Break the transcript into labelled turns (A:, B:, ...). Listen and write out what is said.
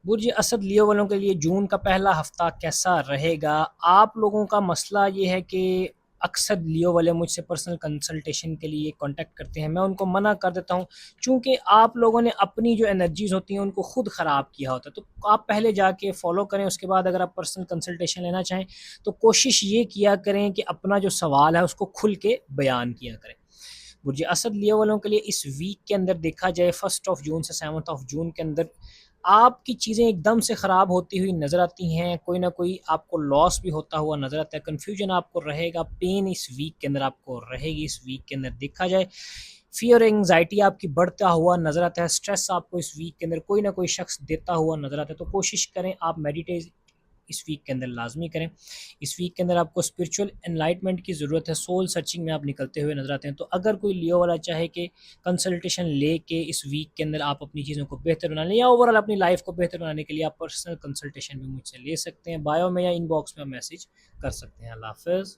A: बुर्ज असद लियो वालों के लिए जून का पहला हफ्ता कैसा रहेगा? आप लोगों का मसला ये है कि अक्सर लियो वाले मुझसे पर्सनल कंसल्टेशन के लिए कांटेक्ट करते हैं। मैं उनको मना कर देता हूँ, चूँकि आप लोगों ने अपनी जो एनर्जीज़ होती हैं उनको खुद ख़राब किया होता है। तो आप पहले जाके फ़ॉलो करें, उसके बाद अगर आप पर्सनल कंसल्टेशन लेना चाहें तो कोशिश ये किया करें कि अपना जो सवाल है उसको खुल के बयान किया करें। बुर्ज असद लियो वालों के लिए इस वीक के अंदर देखा जाए 1 जून से 7 जून के अंदर आपकी चीज़ें एकदम से ख़राब होती हुई नज़र आती हैं, कोई ना कोई आपको लॉस भी होता हुआ नज़र आता है, कन्फ्यूजन आपको रहेगा, पेन इस वीक के अंदर आपको रहेगी। इस वीक के अंदर देखा जाए फ़ियर एंग्जायटी आपकी बढ़ता हुआ नज़र आता है, स्ट्रेस आपको इस वीक के अंदर कोई ना कोई शख्स देता हुआ नज़र आता है। तो कोशिश करें आप मेडिटेट इस वीक के अंदर लाजमी करें। इस वीक के अंदर आपको स्पिरिचुअल एनलाइटमेंट की ज़रूरत है, सोल सर्चिंग में आप निकलते हुए नज़र आते हैं। तो अगर कोई लियो वाला चाहे कि कंसल्टेशन लेके इस वीक के अंदर आप अपनी चीज़ों को बेहतर बना लें या ओवरऑल अपनी लाइफ को बेहतर बनाने के लिए आप पर्सनल कंसल्टेशन भी मुझसे ले सकते हैं। बायो में या इनबॉक्स में आप मैसेज कर सकते हैं। अल्लाह हाफ़िज़।